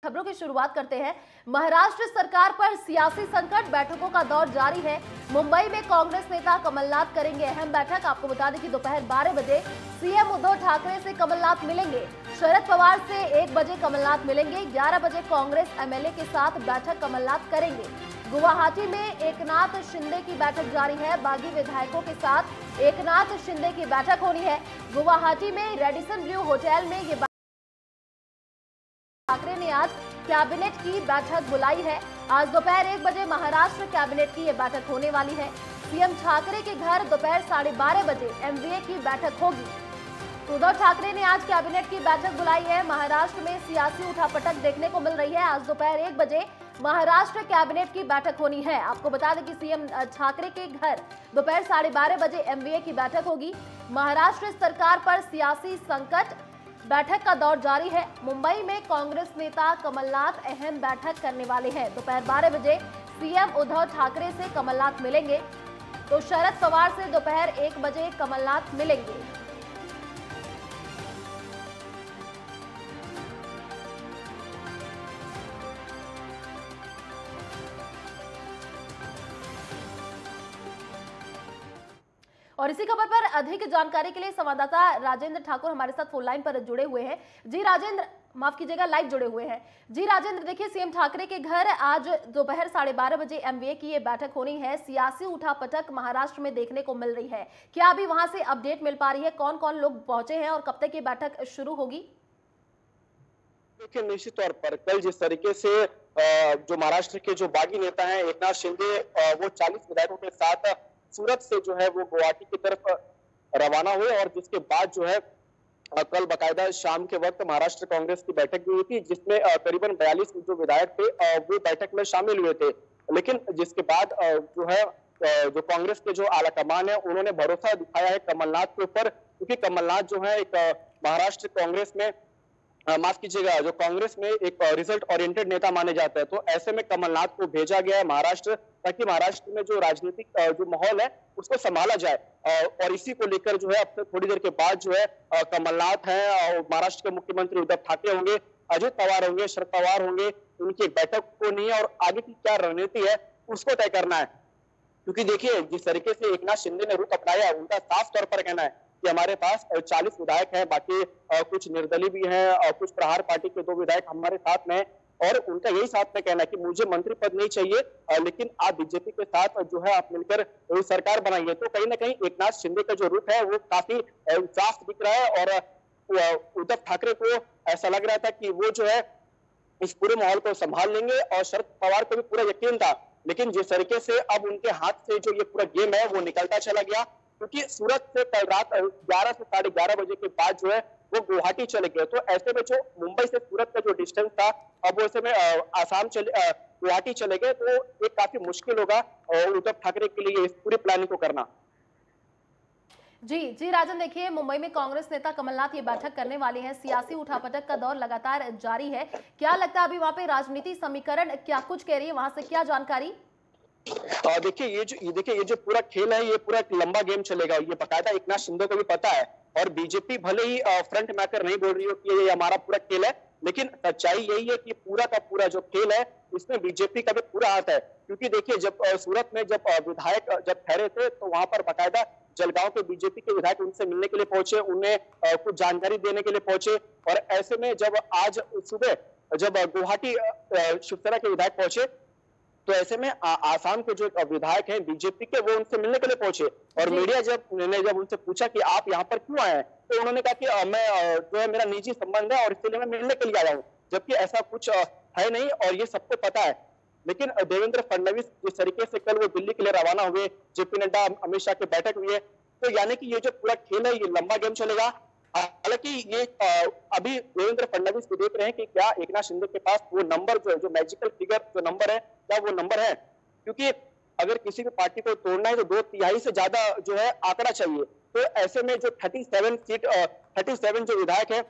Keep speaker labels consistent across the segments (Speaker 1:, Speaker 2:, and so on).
Speaker 1: खबरों की शुरुआत करते हैं। महाराष्ट्र सरकार पर सियासी संकट, बैठकों का दौर जारी है। मुंबई में कांग्रेस नेता कमलनाथ करेंगे अहम बैठक। आपको बता दें कि दोपहर 12 बजे सीएम उद्धव ठाकरे से कमलनाथ मिलेंगे। शरद पवार से 1 बजे कमलनाथ मिलेंगे। 11 बजे कांग्रेस एमएलए के साथ बैठक कमलनाथ करेंगे। गुवाहाटी में एकनाथ शिंदे की बैठक जारी है। बागी विधायकों के साथ एकनाथ शिंदे की बैठक होनी है। गुवाहाटी में रेडिसन ब्लू होटल में ये ठाकरे ने आज कैबिनेट की बैठक बुलाई है। आज दोपहर 1 बजे महाराष्ट्र कैबिनेट की यह बैठक होने वाली है। सीएम ठाकरे के घर दोपहर 12:30 बजे एमवीए की बैठक होगी। उद्धव ठाकरे ने आज कैबिनेट की बैठक बुलाई है। महाराष्ट्र में सियासी उठापटक देखने को मिल रही है। आज दोपहर 1 बजे महाराष्ट्र कैबिनेट की बैठक होनी है। आपको बता दें कि सीएम ठाकरे के घर दोपहर 12:30 बजे एमवीए की बैठक होगी। महाराष्ट्र सरकार पर सियासी संकट, बैठक का दौर जारी है। मुंबई में कांग्रेस नेता कमलनाथ अहम बैठक करने वाले हैं। दोपहर 12 बजे सीएम उद्धव ठाकरे से कमलनाथ मिलेंगे, तो शरद पवार से दोपहर 1 बजे कमलनाथ मिलेंगे। और इसी खबर पर अधिक जानकारी के लिए संवाददाता राजेंद्र ठाकुर हमारे साथ फोन लाइन पर जुड़े हुए हैं। जी राजेंद्र, माफ कीजिएगा, लाइव जुड़े हुए हैं। जी राजेंद्र, देखिए सीएम ठाकरे के घर आज दोपहर 12:30 बजे एमवीए की ये बैठक होनी है। सियासी उठापटक महाराष्ट्र में देखने को मिल रही है। क्या अभी वहां से अपडेट मिल पा रही है? कौन कौन लोग पहुंचे हैं और कब तक ये बैठक शुरू होगी?
Speaker 2: देखिए, निश्चित तौर पर कल जिस तरीके से जो महाराष्ट्र के जो बागी नेता हैं एकनाथ शिंदे, वो 40 विधायकों के साथ सूरत से जो है वो गुवाहाटी की तरफ रवाना हुए, और जिसके बाद जो है कल बकायदा शाम के वक्त महाराष्ट्र कांग्रेस की बैठक भी हुई थी, जिसमें करीबन 42 जो विधायक थे वो बैठक में शामिल हुए थे। लेकिन जिसके बाद जो है जो कांग्रेस के जो आलाकमान है उन्होंने भरोसा दिखाया है कमलनाथ के ऊपर, क्योंकि कमलनाथ जो है एक महाराष्ट्र कांग्रेस में माफ कीजिएगा, जो कांग्रेस में एक रिजल्ट ओरिएंटेड नेता माने जाता है। तो ऐसे में कमलनाथ को भेजा गया है महाराष्ट्र, ताकि महाराष्ट्र में जो राजनीतिक जो माहौल है उसको संभाला जाए। और इसी को लेकर जो है अब थोड़ी देर के बाद जो है कमलनाथ है और महाराष्ट्र के मुख्यमंत्री उद्धव ठाकरे होंगे, अजित पवार होंगे, शरद पवार होंगे, उनकी एक बैठक को नहीं है और आगे की क्या रणनीति है उसको तय करना है। क्योंकि देखिए, जिस तरीके से एकनाथ शिंदे ने रुख अपनाया, उनका साफ तौर पर कहना है कि हमारे पास 40 विधायक हैं, बाकी कुछ निर्दलीय भी हैं और कुछ प्रहार पार्टी के 2 विधायक हमारे साथ में, और उनका यही साथ में कहना है कि मुझे मंत्री पद नहीं चाहिए, लेकिन आप बीजेपी के साथ जो है आप मिलकर सरकार बनाइए। तो कहीं ना कहीं एकनाथ शिंदे का जो रुख है वो काफी साफ दिख रहा है, और उद्धव ठाकरे को ऐसा लग रहा था कि वो जो है इस पूरे माहौल को संभाल लेंगे, और शरद पवार को भी पूरा यकीन था। लेकिन जिस तरीके से अब उनके हाथ से जो ये पूरा गेम है वो निकलता चला गया, क्योंकि सूरत से कल रात 11 से 11:30 बजे के बाद जो है वो गुवाहाटी चले गए। तो ऐसे में जो मुंबई से सूरत का जो डिस्टेंस था, अब वो ऐसे में आसाम चले गुवाहाटी चले गए, तो ये काफी मुश्किल होगा उद्धव ठाकरे के लिए इस पूरी प्लानिंग को करना।
Speaker 1: जी राजन, देखिए मुंबई में कांग्रेस नेता कमलनाथ ये बैठक करने वाले हैं। सियासी उठापटक का दौर लगातार जारी है। क्या लगता है अभी वहां पे राजनीति समीकरण क्या कुछ कह रही है, वहां से क्या जानकारी?
Speaker 2: देखिए, ये जो पूरा खेल है ये पूरा एक लंबा गेम चलेगा, ये बकायदा एकनाथ शिंदे को भी पता है। और बीजेपी भले ही फ्रंट मैकर नहीं बोल रही हो कि ये हमारा पूरा खेल है, लेकिन सच्चाई यही है कि पूरा का पूरा जो खेल है इसमें बीजेपी का भी पूरा हाथ है। क्योंकि देखिए, जब सूरत में जब विधायक जब ठहरे थे तो वहां पर बकायदा जलगांव के बीजेपी के विधायक उनसे मिलने के लिए पहुंचे, उन्हें कुछ जानकारी देने के लिए पहुंचे। और ऐसे में जब आज सुबह जब गुवाहाटी शिवसेना के विधायक पहुंचे, तो ऐसे में आसाम के जो विधायक हैं बीजेपी के, वो उनसे मिलने के लिए पहुंचे। और मीडिया जब उनसे पूछा कि आप यहाँ पर क्यों आए हैं, तो उन्होंने कहा कि मैं जो है मेरा निजी संबंध है और इसलिए मैं मिलने के लिए आया हूँ, जबकि ऐसा कुछ है नहीं और ये सबको पता है। लेकिन देवेंद्र फडणवीस जिस तरीके से कल वो दिल्ली के लिए रवाना हुए, जेपी नड्डा अमित शाह की बैठक हुई है, तो यानी कि ये जो पूरा खेल है ये लंबा गेम चलेगा। हालांकि ये अभी देवेंद्र फडणवीस को देख रहे हैं कि क्या एकनाथ शिंदे के पास वो नंबर जो मैजिकल फिगर जो नंबर है, क्या वो नंबर है। क्योंकि अगर किसी भी पार्टी को तोड़ना है तो 2/3 से ज्यादा जो है आंकड़ा चाहिए। तो ऐसे में जो 37 जो विधायक है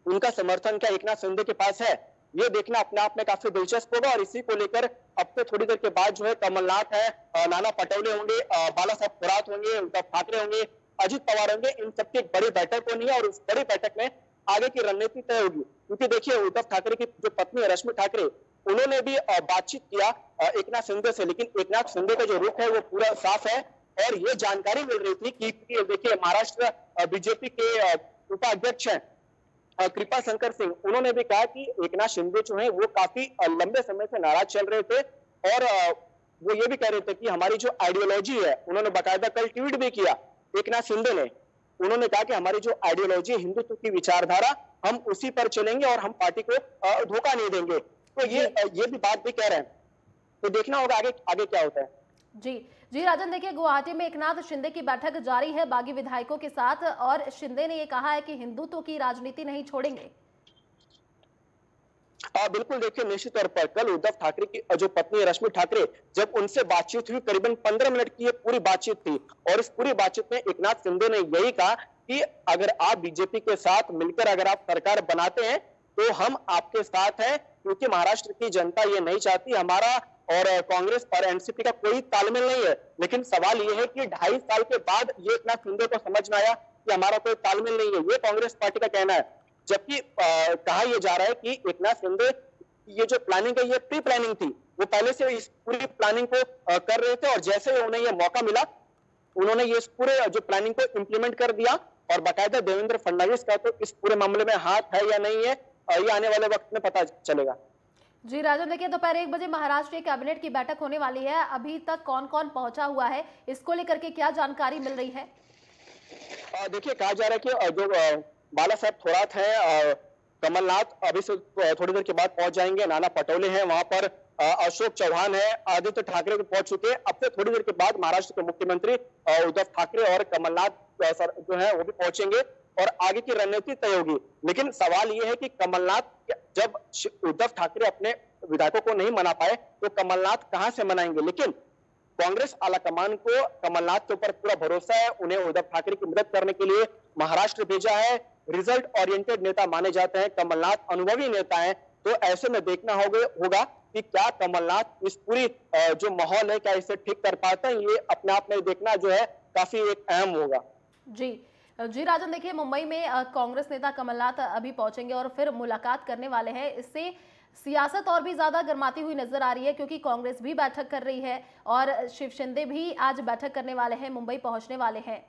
Speaker 2: उनका समर्थन क्या एकनाथ शिंदे के पास है, ये देखना अपने आप में काफी दिलचस्प होगा। और इसी को लेकर अब से थोड़ी देर के बाद जो है कमलनाथ है, नाना पटोले होंगे, बाला साहब थोराट होंगे, उद्धव ठाकरे होंगे, अजित पवार होंगे, इन सबकी एक बड़ी बैठक होनी है। और उस बड़ी बैठक में आगे की रणनीति तय होगी। क्योंकि देखिए उद्धव ठाकरे की जो पत्नी है रश्मि ठाकरे, उन्होंने भी बातचीत किया एकनाथ शिंदे से, लेकिन एकनाथ शिंदे का जो रुख है वो पूरा साफ है। और ये जानकारी मिल रही थी कि देखिए महाराष्ट्र बीजेपी के उपाध्यक्ष हैं कृपा शंकर सिंह, उन्होंने भी कहा कि एकनाथ शिंदे जो है वो काफी लंबे समय से नाराज चल रहे थे और वो ये भी कह रहे थे कि हमारी जो आइडियोलॉजी है, उन्होंने बाकायदा कल ट्वीट भी किया एकनाथ शिंदे ने, उन्होंने कहा कि हमारी जो आइडियोलॉजी हिंदुत्व की विचारधारा, हम उसी पर चलेंगे और हम पार्टी को धोखा नहीं देंगे। तो ये भी बात भी कह रहे हैं, तो देखना होगा आगे आगे क्या होता है।
Speaker 1: जी राजन, देखिए गुवाहाटी में एकनाथ शिंदे की बैठक जारी है बागी विधायकों के साथ और शिंदे ने ये कहा है कि हिंदुत्व की राजनीति नहीं छोड़ेंगे।
Speaker 2: बिल्कुल, देखिए निश्चित तौर पर कल उद्धव ठाकरे की जो पत्नी है रश्मि ठाकरे, जब उनसे बातचीत हुई, करीबन 15 मिनट की ये पूरी बातचीत थी और इस पूरी बातचीत में एकनाथ शिंदे ने यही कहा कि अगर आप बीजेपी के साथ मिलकर अगर आप सरकार बनाते हैं तो हम आपके साथ हैं, क्योंकि महाराष्ट्र की जनता ये नहीं चाहती, हमारा और कांग्रेस और एनसीपी का कोई तालमेल नहीं है। लेकिन सवाल ये है कि 2.5 साल के बाद ये एकनाथ शिंदे को समझ में आया कि हमारा कोई तालमेल नहीं है, ये कांग्रेस पार्टी का कहना है। जबकि कहा यह जा रहा है कि एकनाथ शिंदे ये जो प्लानिंग है ये प्री प्लानिंग थी, वो पहले से इस पूरी प्लानिंग को कर रहे थे और जैसे उन्हें ये मौका मिला उन्होंने ये पूरे जो प्लानिंग को इंप्लीमेंट कर दिया। और बाकायदा देवेंद्र फडणवीस का तो इस पूरे मामले में हाथ है या नहीं है, ये आने वाले वक्त में पता चलेगा।
Speaker 1: जी राजन, देखिए दोपहर 1 बजे महाराष्ट्र कैबिनेट की बैठक होने वाली है, अभी तक कौन कौन पहुंचा हुआ है, इसको लेकर के क्या जानकारी मिल रही है?
Speaker 2: देखिए कहा जा रहा है कि जो बाला साहब थोरात है, कमलनाथ अभी से थोड़ी देर के बाद पहुंच जाएंगे, नाना पटोले हैं वहां पर, अशोक चौहान है, आदित्य ठाकरे भी पहुंच चुके हैं। अब से थोड़ी देर के बाद महाराष्ट्र के मुख्यमंत्री उद्धव ठाकरे और कमलनाथ जो है वो भी पहुंचेंगे और आगे की रणनीति तय होगी। लेकिन सवाल ये है कि कमलनाथ जब उद्धव ठाकरे अपने विधायकों को नहीं मना पाए तो कमलनाथ कहां से मनाएंगे। लेकिन कांग्रेस आलाकमान को कमलनाथ के ऊपर पूरा भरोसा है, उन्हें उद्धव ठाकरे की मदद करने के लिए महाराष्ट्र भेजा है। रिजल्ट ओरिएंटेड नेता माने जाते हैं कमलनाथ, अनुभवी नेता हैं, तो ऐसे में देखना होगा कि क्या कमलनाथ इस पूरी जो माहौल है क्या इसे ठीक कर पाते हैं, ये अपने आप में देखना जो है काफी एक अहम होगा।
Speaker 1: जी राजन, देखिए मुंबई में कांग्रेस नेता कमलनाथ अभी पहुंचेंगे और फिर मुलाकात करने वाले हैं। इससे सियासत और भी ज्यादा गर्माती हुई नजर आ रही है क्योंकि कांग्रेस भी बैठक कर रही है और शिव शिंदे भी आज बैठक करने वाले हैं, मुंबई पहुंचने वाले हैं।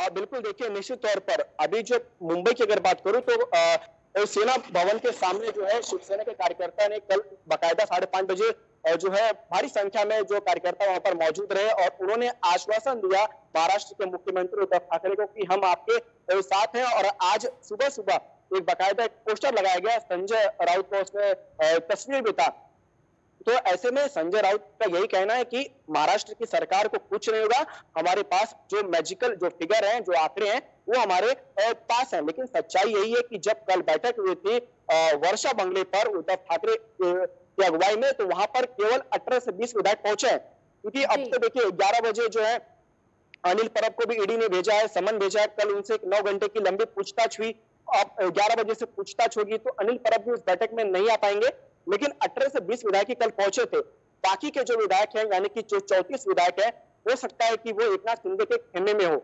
Speaker 2: बिल्कुल, देखिए निश्चित तौर पर अभी जो मुंबई की अगर बात करूं तो सेना भवन के सामने जो है शिवसेना के कार्यकर्ता ने कल बाकायदा 5:30 बजे जो है भारी संख्या में जो कार्यकर्ता वहां पर मौजूद रहे और उन्होंने आश्वासन दिया महाराष्ट्र के मुख्यमंत्री उद्धव ठाकरे को कि हम आपके साथ हैं। और आज सुबह सुबह एक बाकायदा एक पोस्टर लगाया गया, संजय राउत को उसमें तस्वीर भी था। तो ऐसे में संजय राउत का यही कहना है कि महाराष्ट्र की सरकार को कुछ नहीं होगा, हमारे पास जो मैजिकल जो फिगर हैं, जो आंकड़े हैं वो हमारे पास हैं। लेकिन सच्चाई यही है कि जब कल बैठक हुई थी वर्षा बंगले पर उद्धव ठाकरे की अगुवाई में, तो वहां पर केवल 18 से 20 विधायक पहुंचे हैं। क्योंकि अब तो देखिए 11 बजे जो है अनिल परब को भी ईडी ने भेजा है, समन भेजा है, कल उनसे 9 घंटे की लंबी पूछताछ हुई। अब 11 बजे से पूछताछ होगी तो अनिल परब भी उस बैठक में नहीं आ पाएंगे। लेकिन 18 से 20 विधायक कल पहुंचे थे, बाकी के जो विधायक हैं यानी कि जो 34 विधायक हैं, हो सकता है कि वो एकनाथ शिंदे के खेमे में हो।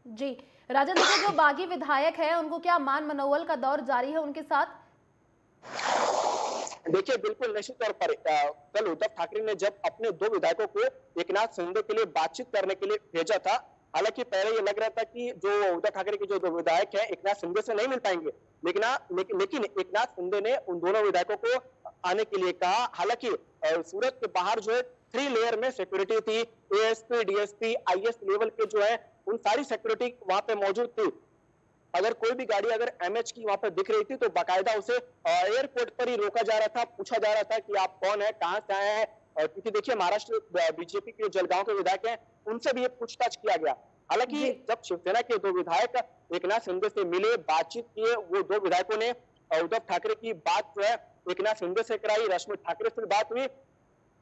Speaker 1: जी राजन, देखिए जो बागी विधायक हैं उनको क्या मान मनोवल का दौर जारी है उनके साथ?
Speaker 2: देखिए बिल्कुल निश्चित तौर पर कल उद्धव ठाकरे ने जब अपने 2 विधायकों को एकनाथ शिंदे के लिए बातचीत करने के लिए भेजा था, हालांकि पहले ये लग रहा था कि जो उद्धव ठाकरे के जो 2 विधायक हैं एकनाथ शिंदे से नहीं मिल पाएंगे, लेकिन एकनाथ शिंदे ने उन दोनों विधायकों को आने के लिए कहा। हालांकि सूरत के बाहर जो है 3 लेयर में सिक्योरिटी थी, एएसपी, डीएसपी, आईएएस लेवल के जो है उन सारी सिक्योरिटी वहां पे मौजूद थी। अगर कोई भी गाड़ी अगर एमएच की वहां पर दिख रही थी तो बाकायदा उसे एयरपोर्ट पर ही रोका जा रहा था, पूछा जा रहा था कि आप कौन है, कहां से आए हैं। क्योंकि देखिए महाराष्ट्र बीजेपी के जलगांव के विधायक हैं, उनसे भी ये पूछताछ किया गया। हालांकि जब शिवसेना के 2 विधायक एकनाथ शिंदे से मिले, बातचीत किए, वो 2 विधायकों ने उद्धव ठाकरे की बात जो है एकनाथ शिंदे से कराई, रश्मि ठाकरे से बात हुई।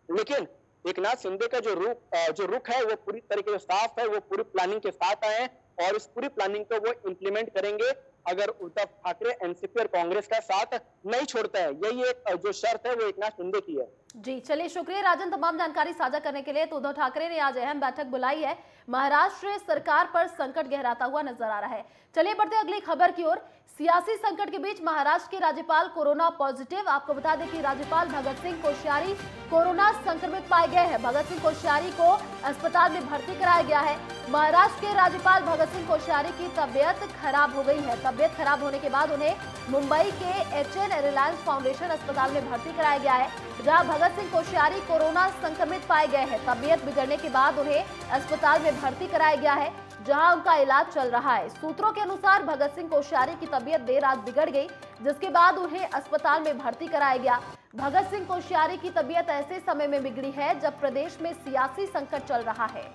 Speaker 2: लेकिन एकनाथ शिंदे का जो रुख है वो पूरी तरीके से साफ है, वो पूरी प्लानिंग के साथ आए हैं और इस पूरी प्लानिंग को वो इंप्लीमेंट करेंगे अगर उद्धव ठाकरे एनसीपी और कांग्रेस का साथ नहीं छोड़ते हैं। यही एक जो शर्त है वो एकनाथ शिंदे की है।
Speaker 1: जी चलिए, शुक्रिया राजन तमाम जानकारी साझा करने के लिए। तो उद्धव ठाकरे ने आज अहम बैठक बुलाई है। महाराष्ट्र सरकार पर संकट गहराता हुआ नजर आ रहा है। चलिए बढ़ते अगली खबर की ओर। सियासी संकट के बीच महाराष्ट्र के राज्यपाल कोरोना पॉजिटिव। आपको बता दें कि राज्यपाल भगत सिंह कोश्यारी कोरोना संक्रमित पाए गए हैं। भगत सिंह कोश्यारी को अस्पताल में भर्ती कराया गया है। महाराष्ट्र के राज्यपाल भगत सिंह कोश्यारी की तबियत खराब हो गई है। तबियत खराब होने के बाद उन्हें मुंबई के HN रिलायंस फाउंडेशन अस्पताल में भर्ती कराया गया है, जहां भगत सिंह कोश्यारी कोरोना संक्रमित पाए गए हैं। तबियत बिगड़ने के बाद उन्हें अस्पताल में भर्ती कराया गया है, जहां उनका इलाज चल रहा है। सूत्रों के अनुसार भगत सिंह कोश्यारी की तबियत देर रात बिगड़ गई, जिसके बाद उन्हें अस्पताल में भर्ती कराया गया। भगत सिंह कोश्यारी की तबियत ऐसे समय में बिगड़ी है जब प्रदेश में सियासी संकट चल रहा है।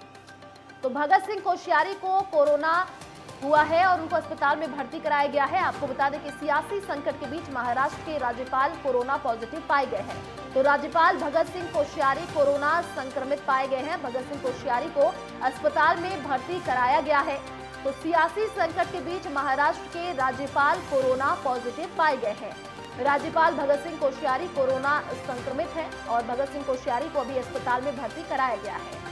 Speaker 1: तो भगत सिंह कोश्यारी को कोरोना हुआ है और उनको अस्पताल में भर्ती कराया गया है। आपको बता दें कि सियासी संकट के बीच महाराष्ट्र के राज्यपाल कोरोना पॉजिटिव पाए गए हैं। तो राज्यपाल भगत सिंह कोश्यारी कोरोना संक्रमित पाए गए हैं। भगत सिंह कोश्यारी को अस्पताल में भर्ती कराया गया है। तो सियासी संकट के बीच महाराष्ट्र के राज्यपाल कोरोना पॉजिटिव पाए गए हैं। राज्यपाल भगत सिंह कोश्यारी कोरोना संक्रमित हैं और भगत सिंह कोश्यारी को अभी अस्पताल में भर्ती कराया गया है।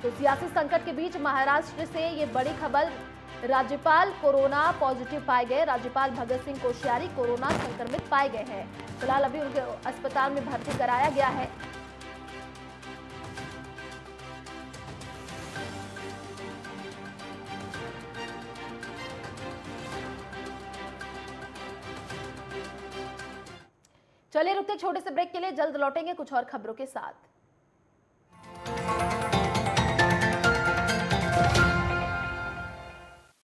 Speaker 1: तो सियासी संकट के बीच महाराष्ट्र से ये बड़ी खबर। राज्यपाल कोरोना पॉजिटिव पाए गए। राज्यपाल भगत सिंह कोश्यारी कोरोना संक्रमित पाए गए हैं। फिलहाल अभी उनके अस्पताल में भर्ती कराया गया है। चलिए रुकते छोटे से ब्रेक के लिए, जल्द लौटेंगे कुछ और खबरों के साथ।